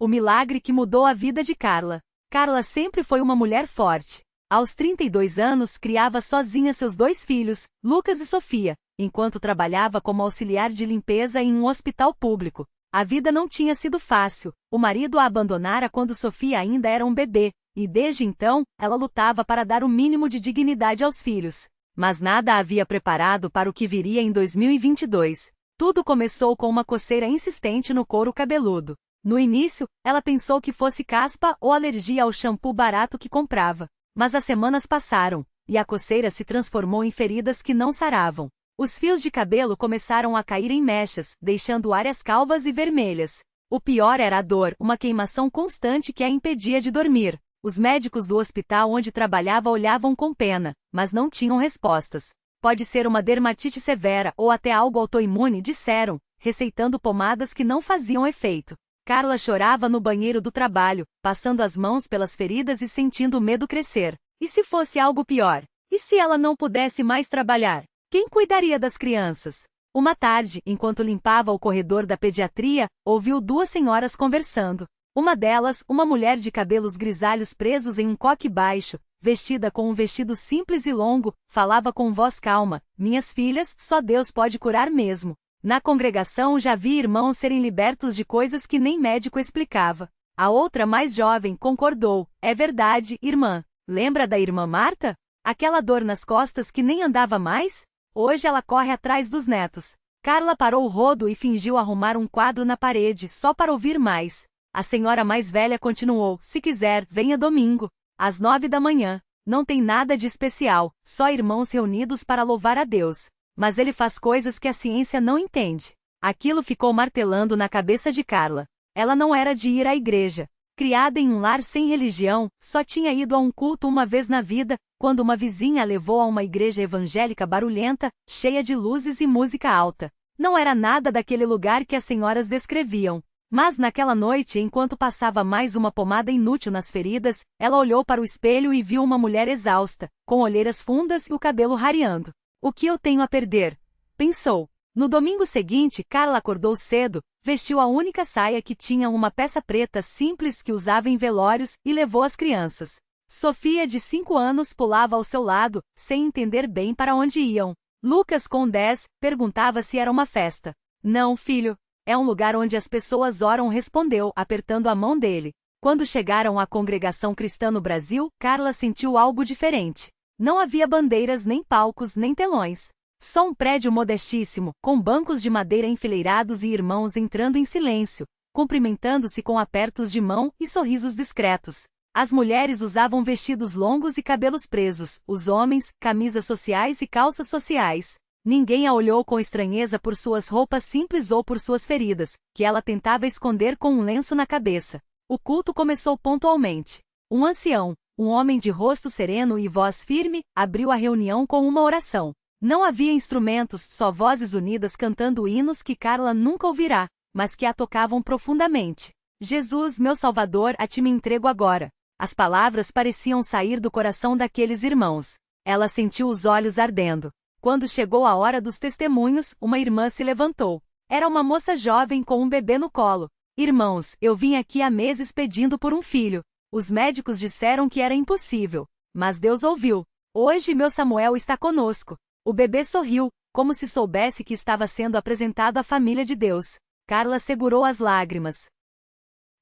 o milagre que mudou a vida de Carla. Carla sempre foi uma mulher forte. Aos 32 anos, criava sozinha seus 2 filhos, Lucas e Sofia, enquanto trabalhava como auxiliar de limpeza em um hospital público. A vida não tinha sido fácil. O marido a abandonara quando Sofia ainda era um bebê, e desde então, ela lutava para dar o mínimo de dignidade aos filhos. Mas nada a havia preparado para o que viria em 2022. Tudo começou com uma coceira insistente no couro cabeludo. No início, ela pensou que fosse caspa ou alergia ao shampoo barato que comprava. Mas as semanas passaram, e a coceira se transformou em feridas que não saravam. Os fios de cabelo começaram a cair em mechas, deixando áreas calvas e vermelhas. O pior era a dor, uma queimação constante que a impedia de dormir. Os médicos do hospital onde trabalhava olhavam com pena, mas não tinham respostas. Pode ser uma dermatite severa ou até algo autoimune, disseram, receitando pomadas que não faziam efeito. Carla chorava no banheiro do trabalho, passando as mãos pelas feridas e sentindo o medo crescer. E se fosse algo pior? E se ela não pudesse mais trabalhar? Quem cuidaria das crianças? Uma tarde, enquanto limpava o corredor da pediatria, ouviu 2 senhoras conversando. Uma delas, uma mulher de cabelos grisalhos presos em um coque baixo, vestida com um vestido simples e longo, falava com voz calma: "Minhas filhas, só Deus pode curar mesmo." Na congregação já vi irmãos serem libertos de coisas que nem médico explicava. A outra, mais jovem, concordou: "É verdade, irmã. Lembra da irmã Marta? Aquela dor nas costas que nem andava mais? Hoje ela corre atrás dos netos." Carla parou o rodo e fingiu arrumar um quadro na parede só para ouvir mais. A senhora mais velha continuou: "Se quiser, venha domingo, às 9 da manhã. Não tem nada de especial, só irmãos reunidos para louvar a Deus. Mas ele faz coisas que a ciência não entende." Aquilo ficou martelando na cabeça de Carla. Ela não era de ir à igreja. Criada em um lar sem religião, só tinha ido a um culto uma vez na vida, quando uma vizinha a levou a uma igreja evangélica barulhenta, cheia de luzes e música alta. Não era nada daquele lugar que as senhoras descreviam. Mas naquela noite, enquanto passava mais uma pomada inútil nas feridas, ela olhou para o espelho e viu uma mulher exausta, com olheiras fundas e o cabelo rareando. "O que eu tenho a perder?" pensou. No domingo seguinte, Carla acordou cedo, vestiu a única saia que tinha uma peça preta simples que usava em velórios e levou as crianças. Sofia, de 5 anos, pulava ao seu lado, sem entender bem para onde iam. Lucas, com 10, perguntava se era uma festa. "Não, filho. É um lugar onde as pessoas oram", respondeu, apertando a mão dele. Quando chegaram à congregação cristã no Brasil, Carla sentiu algo diferente. Não havia bandeiras, nem palcos, nem telões. Só um prédio modestíssimo, com bancos de madeira enfileirados e irmãos entrando em silêncio, cumprimentando-se com apertos de mão e sorrisos discretos. As mulheres usavam vestidos longos e cabelos presos, os homens, camisas sociais e calças sociais. Ninguém a olhou com estranheza por suas roupas simples ou por suas feridas, que ela tentava esconder com um lenço na cabeça. O culto começou pontualmente. Um ancião, um homem de rosto sereno e voz firme, abriu a reunião com uma oração. Não havia instrumentos, só vozes unidas cantando hinos que Carla nunca ouvirá, mas que a tocavam profundamente. "Jesus, meu Salvador, a ti me entrego agora." As palavras pareciam sair do coração daqueles irmãos. Ela sentiu os olhos ardendo. Quando chegou a hora dos testemunhos, uma irmã se levantou. Era uma moça jovem com um bebê no colo. "Irmãos, eu vim aqui há meses pedindo por um filho. Os médicos disseram que era impossível. Mas Deus ouviu. Hoje meu Samuel está conosco." O bebê sorriu, como se soubesse que estava sendo apresentado à família de Deus. Carla segurou as lágrimas.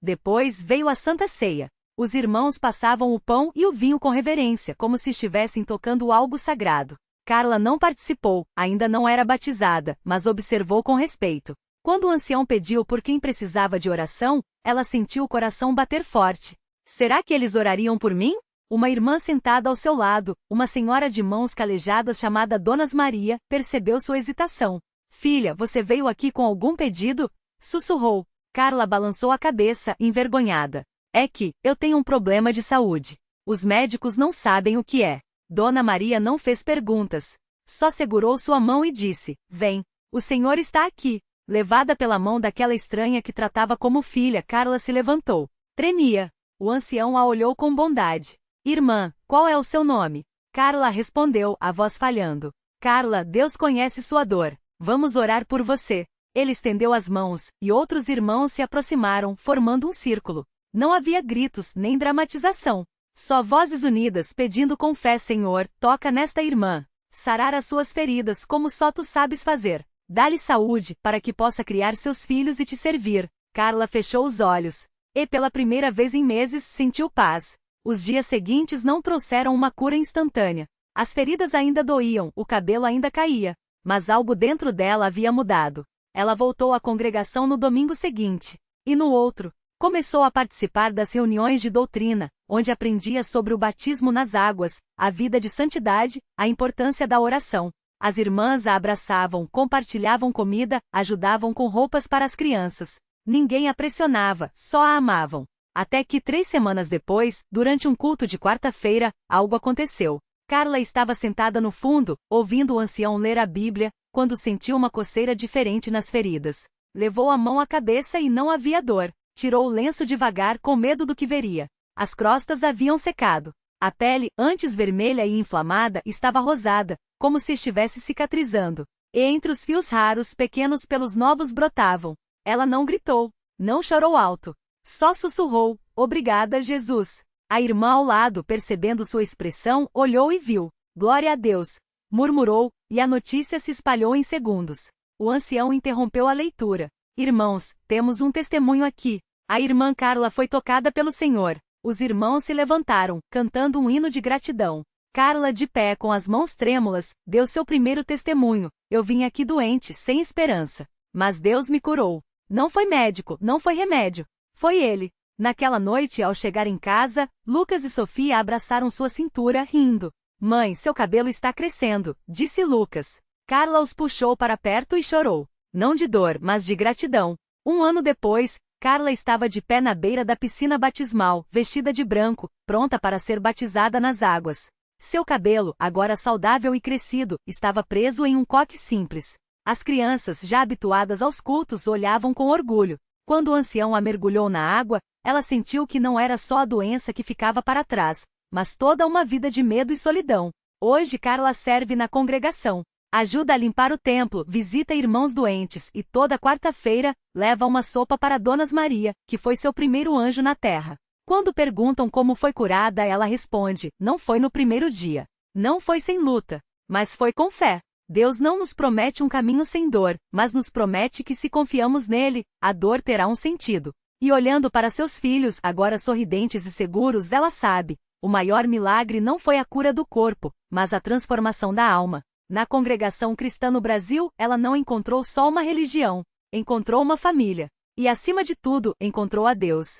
Depois veio a Santa Ceia. Os irmãos passavam o pão e o vinho com reverência, como se estivessem tocando algo sagrado. Carla não participou, ainda não era batizada, mas observou com respeito. Quando o ancião pediu por quem precisava de oração, ela sentiu o coração bater forte. "Será que eles orariam por mim?" Uma irmã sentada ao seu lado, uma senhora de mãos calejadas chamada Donas Maria, percebeu sua hesitação. "Filha, você veio aqui com algum pedido?" sussurrou. Carla balançou a cabeça, envergonhada. "É que, eu tenho um problema de saúde. Os médicos não sabem o que é." Dona Maria não fez perguntas. Só segurou sua mão e disse: "Vem. O senhor está aqui." Levada pela mão daquela estranha que tratava como filha, Carla se levantou. Tremia. O ancião a olhou com bondade. "Irmã, qual é o seu nome?" Carla respondeu, a voz falhando. "Carla, Deus conhece sua dor. Vamos orar por você." Ele estendeu as mãos, e outros irmãos se aproximaram, formando um círculo. Não havia gritos, nem dramatização. Só vozes unidas pedindo com fé: Senhor, toca nesta irmã. Sarar as suas feridas como só tu sabes fazer. Dá-lhe saúde, para que possa criar seus filhos e te servir. Carla fechou os olhos. E pela primeira vez em meses sentiu paz. Os dias seguintes não trouxeram uma cura instantânea. As feridas ainda doíam, o cabelo ainda caía. Mas algo dentro dela havia mudado. Ela voltou à congregação no domingo seguinte. E no outro, começou a participar das reuniões de doutrina, onde aprendia sobre o batismo nas águas, a vida de santidade, a importância da oração. As irmãs a abraçavam, compartilhavam comida, ajudavam com roupas para as crianças. Ninguém a pressionava, só a amavam. Até que 3 semanas depois, durante um culto de quarta-feira, algo aconteceu. Carla estava sentada no fundo, ouvindo o ancião ler a Bíblia, quando sentiu uma coceira diferente nas feridas. Levou a mão à cabeça e não havia dor. Tirou o lenço devagar com medo do que veria. As crostas haviam secado. A pele, antes vermelha e inflamada, estava rosada, como se estivesse cicatrizando. E entre os fios raros, pequenos pelos novos brotavam. Ela não gritou, não chorou alto. Só sussurrou: Obrigada, Jesus. A irmã ao lado, percebendo sua expressão, olhou e viu. Glória a Deus, murmurou, e a notícia se espalhou em segundos. O ancião interrompeu a leitura. Irmãos, temos um testemunho aqui. A irmã Carla foi tocada pelo Senhor. Os irmãos se levantaram, cantando um hino de gratidão. Carla, de pé com as mãos trêmulas, deu seu primeiro testemunho. Eu vim aqui doente, sem esperança. Mas Deus me curou. Não foi médico, não foi remédio. Foi Ele. Naquela noite, ao chegar em casa, Lucas e Sofia abraçaram sua cintura, rindo. Mãe, seu cabelo está crescendo, disse Lucas. Carla os puxou para perto e chorou. Não de dor, mas de gratidão. 1 ano depois, Carla estava de pé na beira da piscina batismal, vestida de branco, pronta para ser batizada nas águas. Seu cabelo, agora saudável e crescido, estava preso em um coque simples. As crianças, já habituadas aos cultos, olhavam com orgulho. Quando o ancião a mergulhou na água, ela sentiu que não era só a doença que ficava para trás, mas toda uma vida de medo e solidão. Hoje Carla serve na congregação. Ajuda a limpar o templo, visita irmãos doentes e toda quarta-feira, leva uma sopa para Donas Maria, que foi seu primeiro anjo na terra. Quando perguntam como foi curada, ela responde: não foi no primeiro dia. Não foi sem luta, mas foi com fé. Deus não nos promete um caminho sem dor, mas nos promete que se confiamos nele, a dor terá um sentido. E olhando para seus filhos, agora sorridentes e seguros, ela sabe, o maior milagre não foi a cura do corpo, mas a transformação da alma. Na congregação cristã no Brasil, ela não encontrou só uma religião, encontrou uma família. E acima de tudo, encontrou a Deus.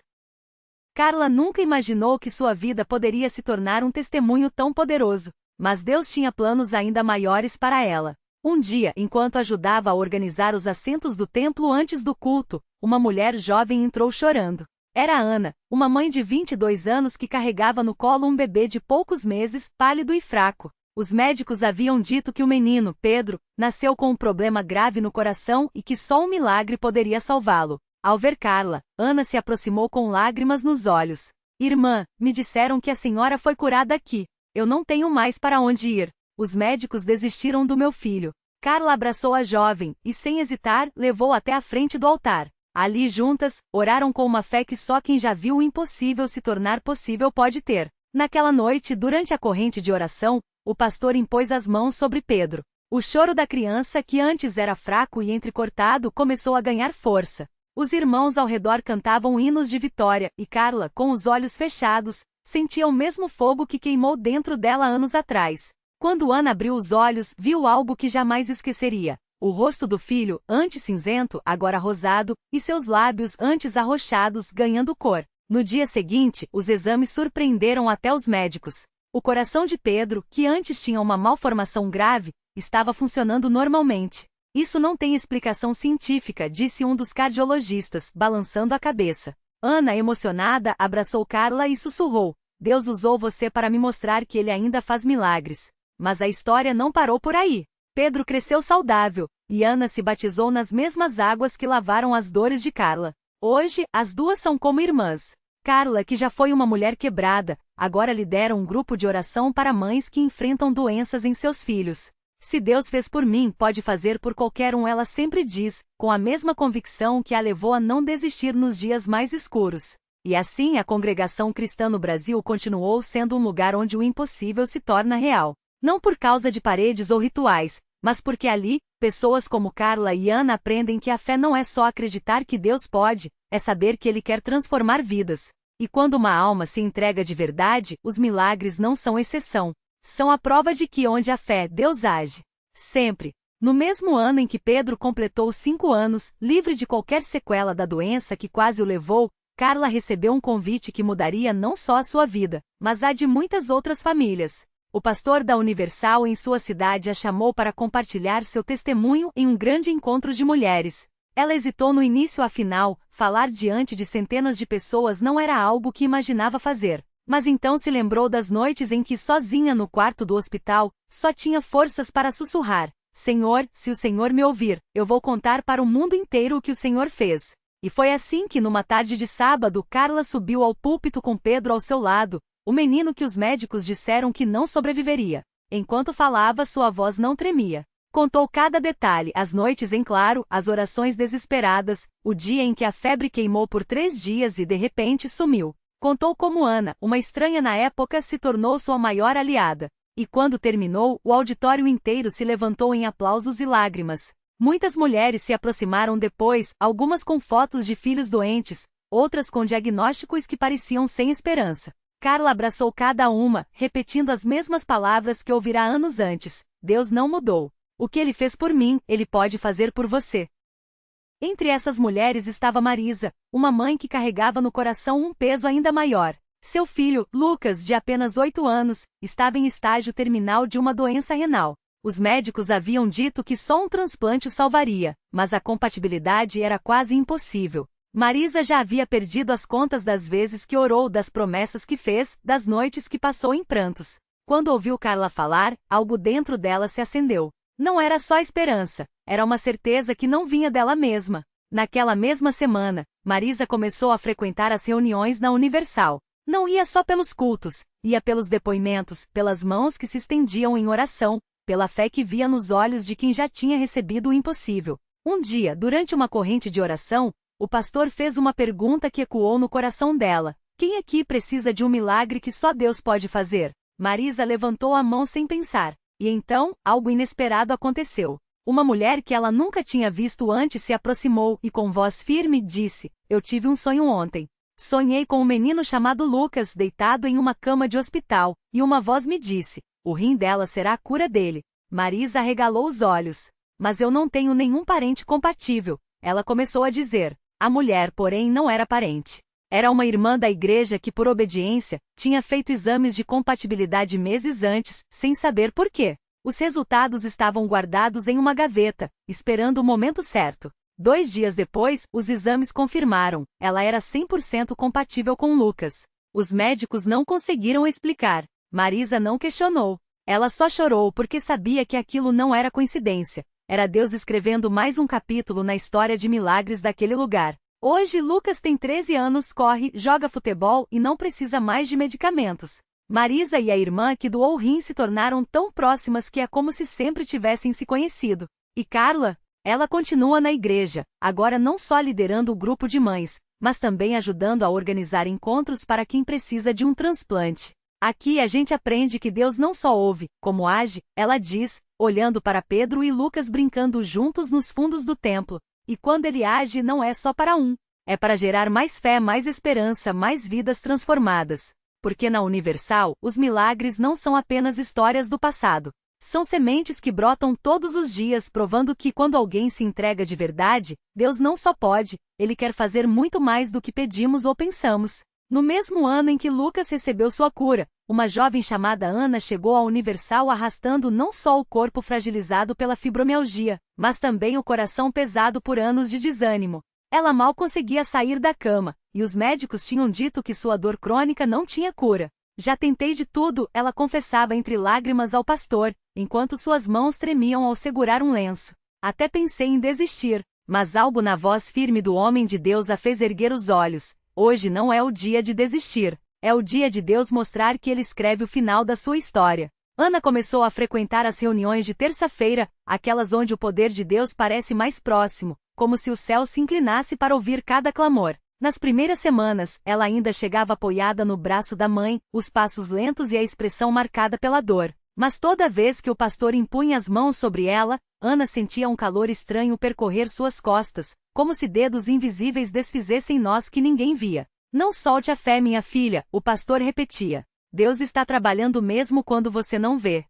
Carla nunca imaginou que sua vida poderia se tornar um testemunho tão poderoso. Mas Deus tinha planos ainda maiores para ela. Um dia, enquanto ajudava a organizar os assentos do templo antes do culto, uma mulher jovem entrou chorando. Era Ana, uma mãe de 22 anos que carregava no colo um bebê de poucos meses, pálido e fraco. Os médicos haviam dito que o menino, Pedro, nasceu com um problema grave no coração e que só um milagre poderia salvá-lo. Ao ver Carla, Ana se aproximou com lágrimas nos olhos. Irmã, me disseram que a senhora foi curada aqui. Eu não tenho mais para onde ir. Os médicos desistiram do meu filho. Carla abraçou a jovem e, sem hesitar, levou até a frente do altar. Ali juntas, oraram com uma fé que só quem já viu o impossível se tornar possível pode ter. Naquela noite, durante a corrente de oração, o pastor impôs as mãos sobre Pedro. O choro da criança, que antes era fraco e entrecortado, começou a ganhar força. Os irmãos ao redor cantavam hinos de vitória, e Carla, com os olhos fechados, sentia o mesmo fogo que queimou dentro dela anos atrás. Quando Ana abriu os olhos, viu algo que jamais esqueceria. O rosto do filho, antes cinzento, agora rosado, e seus lábios, antes arroxados, ganhando cor. No dia seguinte, os exames surpreenderam até os médicos. O coração de Pedro, que antes tinha uma malformação grave, estava funcionando normalmente. Isso não tem explicação científica, disse um dos cardiologistas, balançando a cabeça. Ana, emocionada, abraçou Carla e sussurrou: Deus usou você para me mostrar que ele ainda faz milagres. Mas a história não parou por aí. Pedro cresceu saudável, e Ana se batizou nas mesmas águas que lavaram as dores de Carla. Hoje, as duas são como irmãs. Carla, que já foi uma mulher quebrada, agora lidera um grupo de oração para mães que enfrentam doenças em seus filhos. Se Deus fez por mim, pode fazer por qualquer um, ela sempre diz, com a mesma convicção que a levou a não desistir nos dias mais escuros. E assim a congregação cristã no Brasil continuou sendo um lugar onde o impossível se torna real. Não por causa de paredes ou rituais, mas porque ali, pessoas como Carla e Ana aprendem que a fé não é só acreditar que Deus pode, é saber que Ele quer transformar vidas. E quando uma alma se entrega de verdade, os milagres não são exceção. São a prova de que onde há fé, Deus age. Sempre. No mesmo ano em que Pedro completou 5 anos, livre de qualquer sequela da doença que quase o levou, Carla recebeu um convite que mudaria não só a sua vida, mas a de muitas outras famílias. O pastor da Universal em sua cidade a chamou para compartilhar seu testemunho em um grande encontro de mulheres. Ela hesitou no início, afinal, falar diante de centenas de pessoas não era algo que imaginava fazer. Mas então se lembrou das noites em que, sozinha no quarto do hospital, só tinha forças para sussurrar: Senhor, se o Senhor me ouvir, eu vou contar para o mundo inteiro o que o Senhor fez. E foi assim que, numa tarde de sábado, Carla subiu ao púlpito com Pedro ao seu lado, o menino que os médicos disseram que não sobreviveria. Enquanto falava, sua voz não tremia. Contou cada detalhe, as noites em claro, as orações desesperadas, o dia em que a febre queimou por 3 dias e de repente sumiu. Contou como Ana, uma estranha na época, se tornou sua maior aliada. E quando terminou, o auditório inteiro se levantou em aplausos e lágrimas. Muitas mulheres se aproximaram depois, algumas com fotos de filhos doentes, outras com diagnósticos que pareciam sem esperança. Carla abraçou cada uma, repetindo as mesmas palavras que ouvira anos antes: Deus não mudou. O que Ele fez por mim, Ele pode fazer por você. Entre essas mulheres estava Marisa, uma mãe que carregava no coração um peso ainda maior. Seu filho, Lucas, de apenas 8 anos, estava em estágio terminal de uma doença renal. Os médicos haviam dito que só um transplante o salvaria, mas a compatibilidade era quase impossível. Marisa já havia perdido as contas das vezes que orou, das promessas que fez, das noites que passou em prantos. Quando ouviu Carla falar, algo dentro dela se acendeu. Não era só esperança, era uma certeza que não vinha dela mesma. Naquela mesma semana, Marisa começou a frequentar as reuniões na Universal. Não ia só pelos cultos, ia pelos depoimentos, pelas mãos que se estendiam em oração, pela fé que via nos olhos de quem já tinha recebido o impossível. Um dia, durante uma corrente de oração, o pastor fez uma pergunta que ecoou no coração dela: quem aqui precisa de um milagre que só Deus pode fazer? Marisa levantou a mão sem pensar. E então, algo inesperado aconteceu. Uma mulher que ela nunca tinha visto antes se aproximou e com voz firme disse: eu tive um sonho ontem. Sonhei com um menino chamado Lucas deitado em uma cama de hospital, e uma voz me disse: o rim dela será a cura dele. Marisa arregalou os olhos. Mas eu não tenho nenhum parente compatível, ela começou a dizer. A mulher, porém, não era parente. Era uma irmã da igreja que, por obediência, tinha feito exames de compatibilidade meses antes, sem saber por quê. Os resultados estavam guardados em uma gaveta, esperando o momento certo. 2 dias depois, os exames confirmaram, ela era 100% compatível com Lucas. Os médicos não conseguiram explicar. Marisa não questionou. Ela só chorou porque sabia que aquilo não era coincidência. Era Deus escrevendo mais um capítulo na história de milagres daquele lugar. Hoje Lucas tem 13 anos, corre, joga futebol e não precisa mais de medicamentos. Marisa e a irmã que doou o rim se tornaram tão próximas que é como se sempre tivessem se conhecido. E Carla? Ela continua na igreja, agora não só liderando o grupo de mães, mas também ajudando a organizar encontros para quem precisa de um transplante. Aqui a gente aprende que Deus não só ouve, como age, ela diz, olhando para Pedro e Lucas brincando juntos nos fundos do templo. E quando ele age não é só para um, é para gerar mais fé, mais esperança, mais vidas transformadas. Porque na Universal, os milagres não são apenas histórias do passado. São sementes que brotam todos os dias, provando que quando alguém se entrega de verdade, Deus não só pode, Ele quer fazer muito mais do que pedimos ou pensamos. No mesmo ano em que Lucas recebeu sua cura, uma jovem chamada Ana chegou à Universal arrastando não só o corpo fragilizado pela fibromialgia, mas também o coração pesado por anos de desânimo. Ela mal conseguia sair da cama, e os médicos tinham dito que sua dor crônica não tinha cura. Já tentei de tudo, ela confessava entre lágrimas ao pastor, enquanto suas mãos tremiam ao segurar um lenço. Até pensei em desistir, mas algo na voz firme do homem de Deus a fez erguer os olhos. Hoje não é o dia de desistir, é o dia de Deus mostrar que Ele escreve o final da sua história. Ana começou a frequentar as reuniões de terça-feira, aquelas onde o poder de Deus parece mais próximo, como se o céu se inclinasse para ouvir cada clamor. Nas primeiras semanas, ela ainda chegava apoiada no braço da mãe, os passos lentos e a expressão marcada pela dor. Mas toda vez que o pastor impunha as mãos sobre ela, Ana sentia um calor estranho percorrer suas costas, como se dedos invisíveis desfizessem nós que ninguém via. Não solte a fé, minha filha, o pastor repetia. Deus está trabalhando mesmo quando você não vê.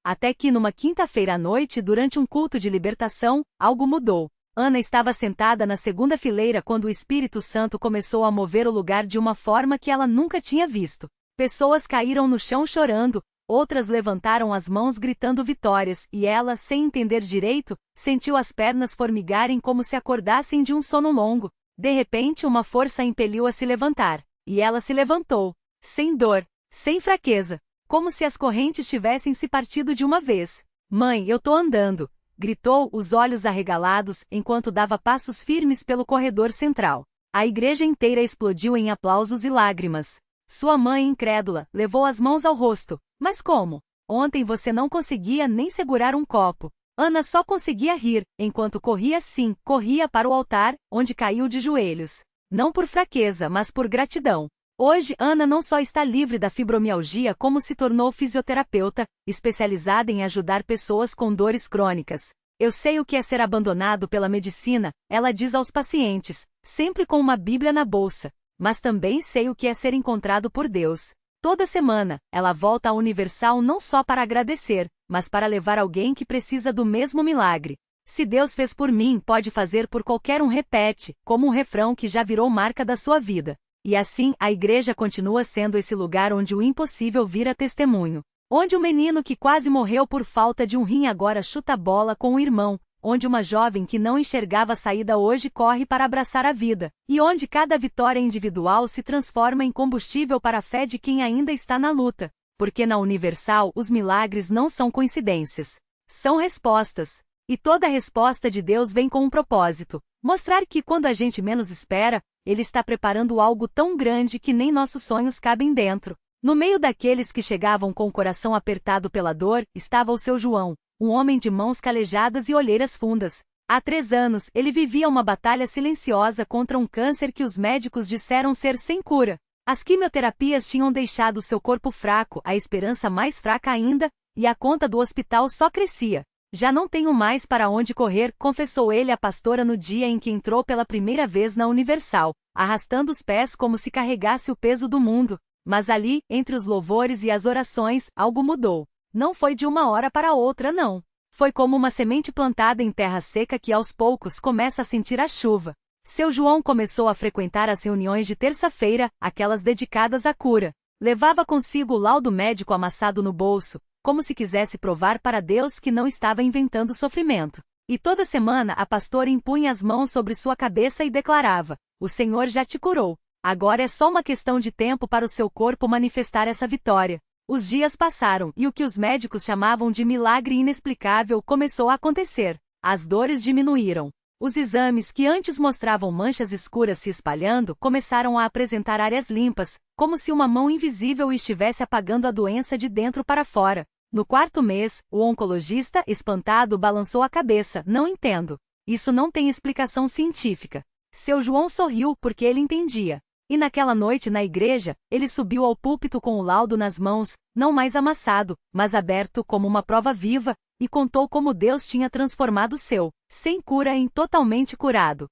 Até que numa quinta-feira à noite, durante um culto de libertação, algo mudou. Ana estava sentada na segunda fileira quando o Espírito Santo começou a mover o lugar de uma forma que ela nunca tinha visto. Pessoas caíram no chão chorando, outras levantaram as mãos gritando vitórias, e ela, sem entender direito, sentiu as pernas formigarem como se acordassem de um sono longo. De repente, uma força a impeliu a se levantar, e ela se levantou, sem dor, sem fraqueza, como se as correntes tivessem se partido de uma vez. Mãe, eu tô andando, gritou, os olhos arregalados, enquanto dava passos firmes pelo corredor central. A igreja inteira explodiu em aplausos e lágrimas. Sua mãe, incrédula, levou as mãos ao rosto. Mas como? Ontem você não conseguia nem segurar um copo. Ana só conseguia rir, enquanto corria corria para o altar, onde caiu de joelhos. Não por fraqueza, mas por gratidão. Hoje, Ana não só está livre da fibromialgia como se tornou fisioterapeuta, especializada em ajudar pessoas com dores crônicas. Eu sei o que é ser abandonado pela medicina, ela diz aos pacientes, sempre com uma Bíblia na bolsa. Mas também sei o que é ser encontrado por Deus. Toda semana, ela volta à Universal não só para agradecer, mas para levar alguém que precisa do mesmo milagre. Se Deus fez por mim, pode fazer por qualquer um, repete, como um refrão que já virou marca da sua vida. E assim, a igreja continua sendo esse lugar onde o impossível vira testemunho. Onde o menino que quase morreu por falta de um rim agora chuta bola com o irmão. Onde uma jovem que não enxergava a saída hoje corre para abraçar a vida. E onde cada vitória individual se transforma em combustível para a fé de quem ainda está na luta. Porque na Universal, os milagres não são coincidências. São respostas. E toda resposta de Deus vem com um propósito. Mostrar que quando a gente menos espera, Ele está preparando algo tão grande que nem nossos sonhos cabem dentro. No meio daqueles que chegavam com o coração apertado pela dor, estava o seu João, um homem de mãos calejadas e olheiras fundas. Há 3 anos, ele vivia uma batalha silenciosa contra um câncer que os médicos disseram ser sem cura. As quimioterapias tinham deixado seu corpo fraco, a esperança mais fraca ainda, e a conta do hospital só crescia. Já não tenho mais para onde correr, confessou ele à pastora no dia em que entrou pela primeira vez na Universal, arrastando os pés como se carregasse o peso do mundo. Mas ali, entre os louvores e as orações, algo mudou. Não foi de uma hora para outra, não. Foi como uma semente plantada em terra seca que aos poucos começa a sentir a chuva. Seu João começou a frequentar as reuniões de terça-feira, aquelas dedicadas à cura. Levava consigo o laudo médico amassado no bolso, como se quisesse provar para Deus que não estava inventando sofrimento. E toda semana a pastora impunha as mãos sobre sua cabeça e declarava: "O Senhor já te curou. Agora é só uma questão de tempo para o seu corpo manifestar essa vitória." Os dias passaram, e o que os médicos chamavam de milagre inexplicável começou a acontecer. As dores diminuíram. Os exames que antes mostravam manchas escuras se espalhando começaram a apresentar áreas limpas, como se uma mão invisível estivesse apagando a doença de dentro para fora. No 4º mês, o oncologista, espantado, balançou a cabeça. "Não entendo. Isso não tem explicação científica." Seu João sorriu porque ele entendia. E naquela noite na igreja, ele subiu ao púlpito com o laudo nas mãos, não mais amassado, mas aberto como uma prova viva, e contou como Deus tinha transformado seu, sem cura, em totalmente curado.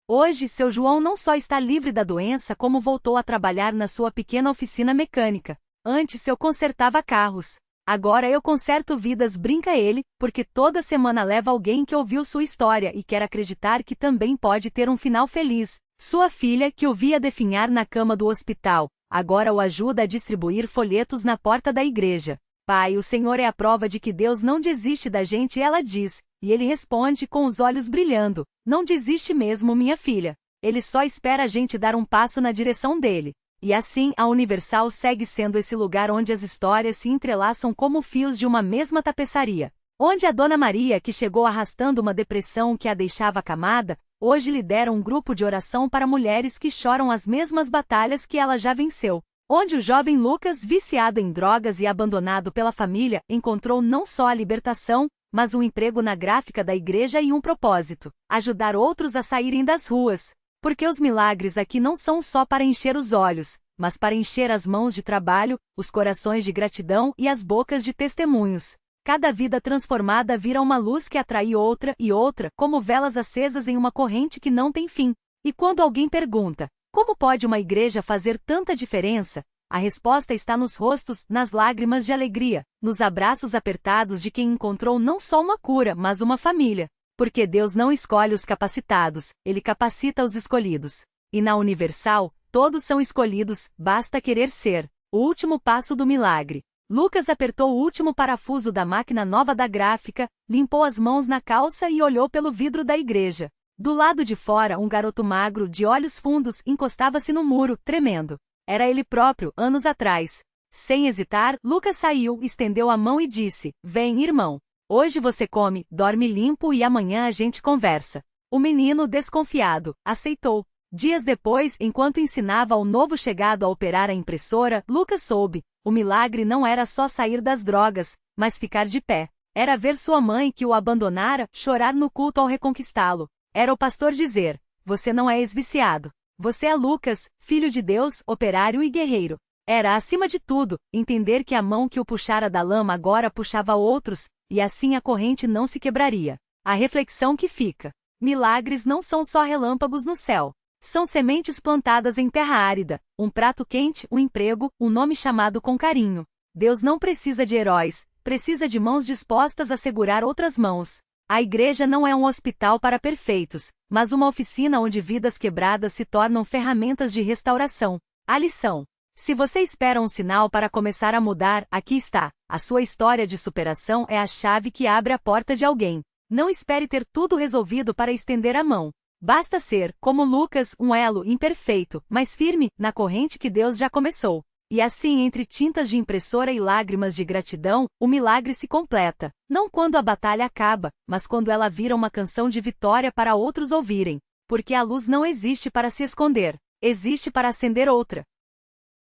Hoje, seu João não só está livre da doença como voltou a trabalhar na sua pequena oficina mecânica. "Antes eu consertava carros. Agora eu conserto vidas", brinca ele, porque toda semana leva alguém que ouviu sua história e quer acreditar que também pode ter um final feliz. Sua filha, que o via definhar na cama do hospital, agora o ajuda a distribuir folhetos na porta da igreja. "Pai, o Senhor é a prova de que Deus não desiste da gente", ela diz, e ele responde com os olhos brilhando: "Não desiste mesmo, minha filha. Ele só espera a gente dar um passo na direção dele." E assim, a Universal segue sendo esse lugar onde as histórias se entrelaçam como fios de uma mesma tapeçaria. Onde a Dona Maria, que chegou arrastando uma depressão que a deixava acamada, hoje lidera um grupo de oração para mulheres que choram as mesmas batalhas que ela já venceu. onde o jovem Lucas, viciado em drogas e abandonado pela família, encontrou não só a libertação, mas um emprego na gráfica da igreja e um propósito: ajudar outros a saírem das ruas. Porque os milagres aqui não são só para encher os olhos, mas para encher as mãos de trabalho, os corações de gratidão e as bocas de testemunhos. Cada vida transformada vira uma luz que atrai outra e outra, como velas acesas em uma corrente que não tem fim. E quando alguém pergunta: como pode uma igreja fazer tanta diferença? A resposta está nos rostos, nas lágrimas de alegria, nos abraços apertados de quem encontrou não só uma cura, mas uma família. Porque Deus não escolhe os capacitados, Ele capacita os escolhidos. E na Universal, todos são escolhidos, basta querer ser. O último passo do milagre. Lucas apertou o último parafuso da máquina nova da gráfica, limpou as mãos na calça e olhou pelo vidro da igreja. Do lado de fora, um garoto magro, de olhos fundos, encostava-se no muro, tremendo. Era ele próprio, anos atrás. Sem hesitar, Lucas saiu, estendeu a mão e disse: vem, irmão. Hoje você come, dorme limpo e amanhã a gente conversa. O menino, desconfiado, aceitou. Dias depois, enquanto ensinava ao novo chegado a operar a impressora, Lucas soube: o milagre não era só sair das drogas, mas ficar de pé. Era ver sua mãe, que o abandonara, chorar no culto ao reconquistá-lo. Era o pastor dizer: você não é ex-viciado. Você é Lucas, filho de Deus, operário e guerreiro. Era, acima de tudo, entender que a mão que o puxara da lama agora puxava outros, e assim a corrente não se quebraria. A reflexão que fica: milagres não são só relâmpagos no céu. São sementes plantadas em terra árida, um prato quente, um emprego, um nome chamado com carinho. Deus não precisa de heróis, precisa de mãos dispostas a segurar outras mãos. A igreja não é um hospital para perfeitos, mas uma oficina onde vidas quebradas se tornam ferramentas de restauração. A lição: se você espera um sinal para começar a mudar, aqui está. A sua história de superação é a chave que abre a porta de alguém. Não espere ter tudo resolvido para estender a mão. Basta ser, como Lucas, um elo imperfeito, mas firme, na corrente que Deus já começou. E assim, entre tintas de impressora e lágrimas de gratidão, o milagre se completa. Não quando a batalha acaba, mas quando ela vira uma canção de vitória para outros ouvirem. Porque a luz não existe para se esconder, existe para acender outra.